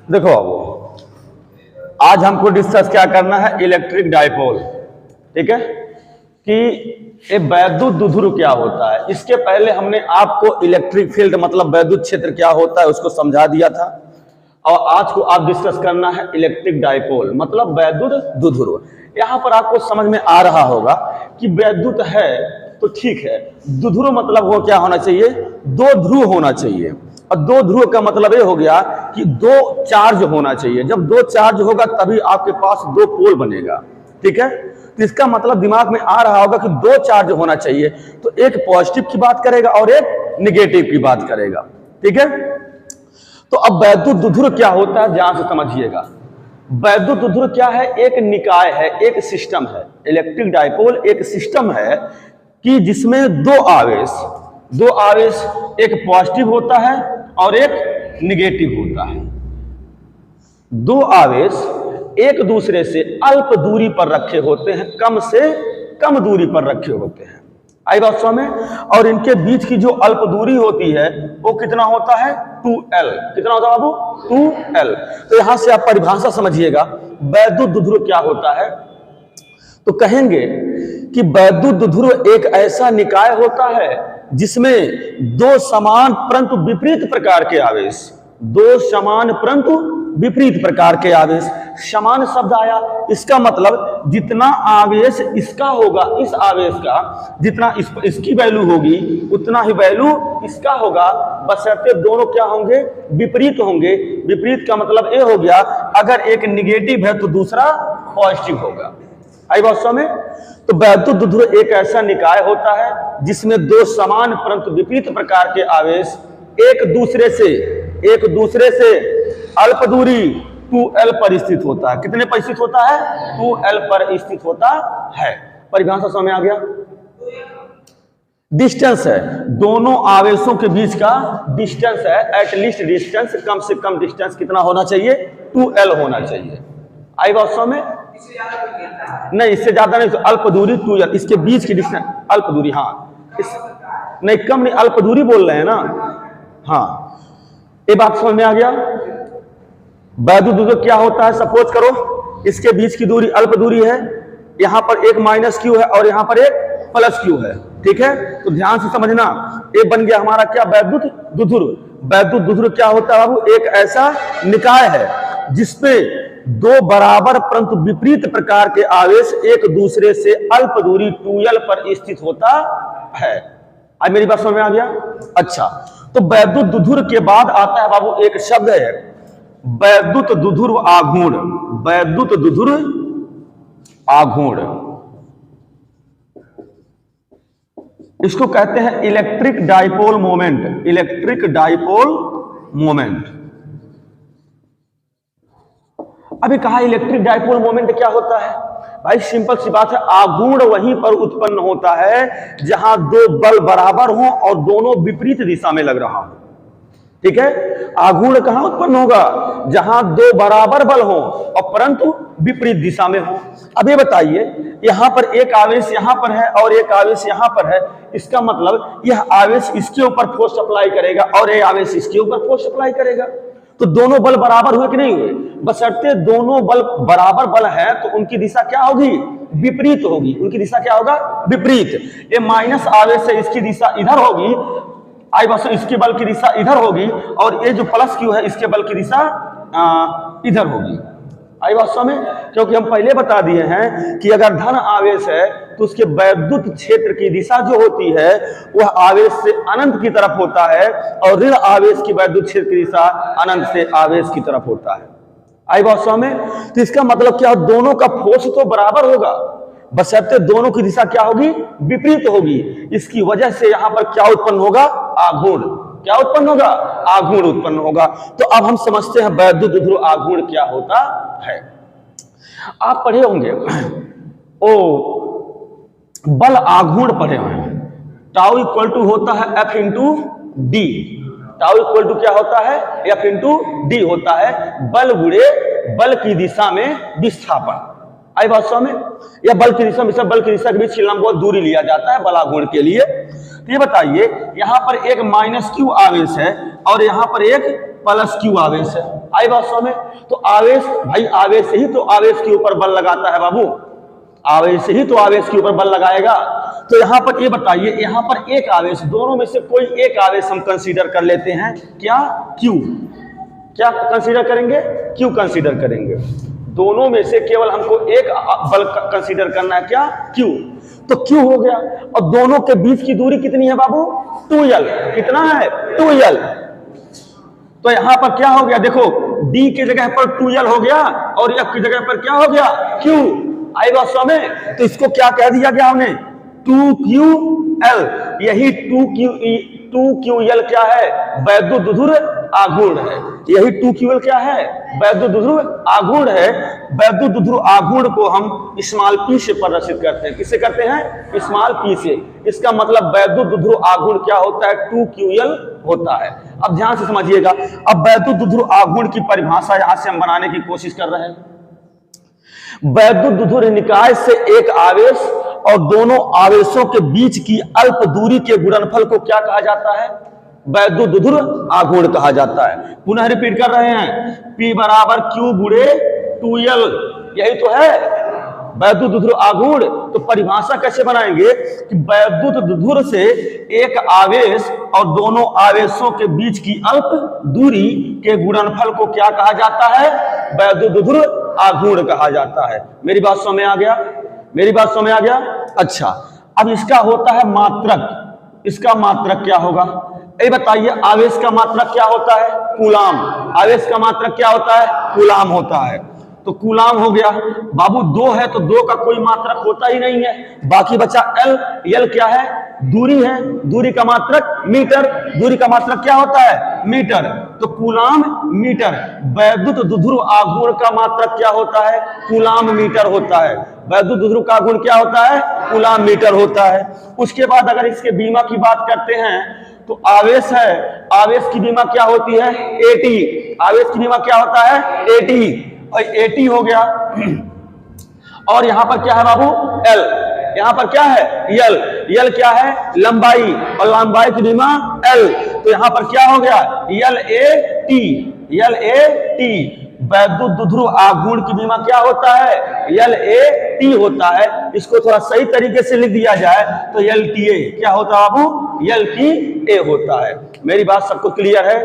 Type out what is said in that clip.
देखो अब आज हमको डिस्कस क्या करना है, इलेक्ट्रिक डाइपोल। ठीक है कि ये वैद्युत द्विध्रुव क्या होता है। इसके पहले हमने आपको इलेक्ट्रिक फील्ड मतलब वैद्युत क्षेत्र क्या होता है उसको समझा दिया था, और आज को आप डिस्कस करना है इलेक्ट्रिक डाइपोल मतलब वैद्युत द्विध्रुव। यहां पर आपको समझ में आ रहा होगा कि वैद्युत है तो ठीक है, द्विध्रुव मतलब वो क्या होना चाहिए, दो ध्रुव होना चाहिए। और दो ध्रुव का मतलब ये हो गया कि दो चार्ज होना चाहिए। जब दो चार्ज होगा तभी आपके पास दो पोल बनेगा। ठीक है, तो इसका मतलब दिमाग में आ रहा होगा कि दो चार्ज होना चाहिए, तो एक पॉजिटिव की बात करेगा और एक निगेटिव की बात करेगा। ठीक है, तो अब वैद्युत द्विध्रुव क्या होता है ध्यान से समझिएगा। वैद्युत द्विध्रुव क्या है, एक निकाय है, एक सिस्टम है। इलेक्ट्रिक डाइपोल एक सिस्टम है कि जिसमें दो आवेश एक पॉजिटिव होता है और एक निगेटिव होता है। दो आवेश एक दूसरे से अल्प दूरी पर रखे होते हैं, कम से कम दूरी पर रखे होते हैं। आई बात समझ में। और इनके बीच की जो अल्प दूरी होती है वो कितना होता है, 2L। कितना होता है बाबू, 2L। तो यहां से आप परिभाषा समझिएगा वैद्युत द्विध्रुव क्या होता है। तो कहेंगे कि वैद्युत द्विध्रुव एक ऐसा निकाय होता है जिसमें दो समान परंतु विपरीत प्रकार के आवेश, दो समान परंतु विपरीत प्रकार के आवेश। समान शब्द आया, इसका मतलब जितना आवेश इसका होगा, इस आवेश का जितना इसकी वैल्यू होगी उतना ही वैल्यू इसका होगा, बशर्ते दोनों क्या होंगे, विपरीत होंगे। विपरीत का मतलब ये हो गया अगर एक निगेटिव है तो दूसरा पॉजिटिव होगा। आई बात समझ में। तो वैद्युत द्विध्रुव एक ऐसा निकाय होता है जिसमें दो समान परंतु विपरीत प्रकार के आवेश एक दूसरे से अल्प दूरी 2L पर स्थित होता है। कितने पर स्थित होता है, 2L पर स्थित होता है। परिभाषा समझ में आ गया। डिस्टेंस है, दोनों आवेशों के बीच का डिस्टेंस है, एटलीस्ट डिस्टेंस, कम से कम डिस्टेंस कितना होना चाहिए, 2L होना चाहिए। आई बात समझ में। नहीं, इससे ज्यादा नहीं, तो अल्प दूरी 2L, इसके बीच की डिस्टेंस अल्प दूरी। हाँ नहीं, कम नहीं, अल्प दूरी बोल रहे हैं ना। हाँ ये बात समझ में आ गया। वैद्युत द्विध्रुव क्या होता है, सपोज करो इसके बीच की दूरी अल्प दूरी है, यहां पर एक माइनस क्यू है और यहां पर एक प्लस क्यू है। ठीक है, तो ध्यान से समझना, ये बन गया हमारा क्या, वैद्युत द्विध्रुव। वैद्युत द्विध्रुव क्या होता है बाबू, एक ऐसा निकाय है जिसमें दो बराबर परंतु विपरीत प्रकार के आवेश एक दूसरे से अल्प दूरी 2L पर स्थित होता है। आज मेरी बात समझ में आ गया। अच्छा, तो वैद्युत द्विध्रुव के बाद आता है बाबू एक शब्द है वैद्युत द्विध्रुव आघूर्ण। वैद्युत द्विध्रुव आघूर्ण, इसको कहते हैं electric dipole moment. Electric dipole moment. अभी कहा इलेक्ट्रिक डाइपोल मोमेंट क्या होता है भाई, सिंपल सी बात है, आघूर्ण वहीं पर उत्पन्न होता है जहां दो बल बराबर हो और दोनों विपरीत दिशा में लग रहा हो। ठीक है, आघूर्ण कहां उत्पन्न होगा, जहां दो बराबर बल हो और परंतु विपरीत दिशा में हो। अब ये बताइए, यहां पर एक आवेश यहां पर है और एक आवेश यहां पर है, इसका मतलब यह आवेश इसके ऊपर फोर्स अप्लाई करेगा और यह आवेश इसके ऊपर फोर्स अप्लाई करेगा। तो दोनों बल बराबर हुए कि नहीं हुए, बशर्ते दोनों बल बराबर बल है तो उनकी दिशा क्या होगी, विपरीत होगी। उनकी दिशा क्या होगा, विपरीत। ये माइनस आवेश है, इसकी दिशा इधर होगी, आई बस इसके बल की दिशा इधर होगी, और ये जो प्लस क्यू है इसके बल की दिशा इधर होगी। आई बात समझ में, क्योंकि हम पहले बता दिए हैं कि अगर धन आवेश है तो उसके वैद्युत क्षेत्र की दिशा जो होती है वह आवेश से अनंत की तरफ होता है, और ऋण आवेश की वैद्युत क्षेत्र की दिशा अनंत से आवेश की तरफ होता है। आई बात समझ में। तो इसका मतलब क्या, दोनों का फोर्स तो बराबर होगा, बशर्ते दोनों की दिशा क्या होगी, विपरीत होगी। इसकी वजह से यहां पर क्या उत्पन्न होगा, आघूर्ण। क्या उत्पन्न होगा, आघूर्ण उत्पन्न होगा। तो अब हम समझते हैं वैद्युत द्विध्रुव आघूर्ण क्या होता है। आप पढ़े होंगे ओ बल आघूर्ण पढ़े हुए हैं। टाउ इक्वल टू होता है F into D. Tau equal to क्या होता है, F इंटू डी होता है, बल गुणे बल की दिशा में विस्थापन। आई बात समझ में। या बल की दिशा में, बल की दिशा के बीच लंबवत दूरी लिया जाता है बल आघूर्ण के लिए। तो ये बताइए, यहां पर एक माइनस क्यू आवेश है और यहां पर एक प्लस क्यू आवेश है। आई बात समझ में? तो आवेश भाई, आवेश ही तो आवेश के ऊपर बल लगाता है बाबू, आवेश ही तो आवेश के ऊपर बल लगाएगा। तो यहां पर ये बताइए, यहां पर एक आवेश, दोनों में से कोई एक आवेश हम कंसीडर कर लेते हैं, क्या? क्यू। क्या कंसीडर करेंगे? क्यू कंसीडर करेंगे। दोनों में से केवल हमको एक बल कंसीडर करना है, क्या? क्यू। तो क्यू हो गया, और दोनों के बीच की दूरी कितनी है बाबू? 2l। कितना है? 2l। तो यहां पर क्या हो गया? देखो, d की जगह पर 2l हो गया और f की जगह पर क्या हो गया? q। आई बात समझ में? तो इसको क्या कह दिया गया हमने? 2ql। यही 2ql क्या है? वैद्युतद्रुव आघूर्ण है। यही 2ql क्या है? वैद्युतद्रुव आघूर्ण है। वैद्युतद्रुव आघूर्ण को हम स्मॉल p से प्रदर्शित करते हैं। किससे करते हैं? स्मॉल p से। इसका मतलब वैद्युतद्रुव आघूर्ण क्या होता है? 2ql होता है। अब ध्यान से समझिएगा, अब वैद्युतद्रुव आघूर्ण की परिभाषा यहां से हम बनाने की कोशिश कर रहे हैं। वैद्युतद्रुव निकाय से एक आवेश और दोनों आवेशों के बीच की अल्प दूरी के गुणनफल को क्या कहा जाता है? वैद्युतद्रुव आघूर्ण कहा जाता है। पुनः रिपीट कर रहे हैं, P बराबर Q गुणे 2l, यही तो है वैद्युतद्रुव आघूर्ण। तो परिभाषा कैसे बनाएंगे कि वैद्युतद्रुव से एक आवेश और दोनों आवेशों के बीच की अल्प दूरी के गुणनफल को क्या कहा जाता है? वैद्युतद्रुव आघूर्ण कहा जाता है। मेरी बात समझ में आ गया? मेरी बात समझ में आ गया? अच्छा, अब इसका होता है मात्रक। इसका मात्रक क्या होगा? ये बताइए, आवेश का मात्रक क्या होता है? कूलाम। आवेश का मात्रक क्या होता है? कूलाम होता है। तो कूलाम हो गया बाबू। 2 है तो 2 का कोई मात्रक होता ही नहीं है, बाकी बचा l। l क्या है? दूरी है। दूरी का मात्रक मीटर। दूरी का मात्रक क्या होता है? मीटर। तो कूलाम मीटर। वैद्युतद्रुव आघूर्ण का मात्रक क्या होता है? कूलाम मीटर होता है। वैद्युतद्रुव का आघूर्ण क्या होता है? कूलाम मीटर होता है। उसके बाद अगर इसके बीमा की बात करते हैं तो आवेश है, आवेश की बीमा क्या होती है? AT। आवेश की बीमा क्या होता है? AT। और 80 हो गया। और यहां पर क्या है बाबू? L। यहां पर क्या है? L। L क्या है? लंबाई, और लंबाई की बीमा L। तो यहां पर क्या हो गया? LAT। LAT। वैद्युतद्रुव आघूर्ण की बीमा क्या होता है? LAT होता है। इसको थोड़ा सही तरीके से लिख दिया जाए तो LTA क्या होता है बाबू? LTA होता है। मेरी बात सबको क्लियर है?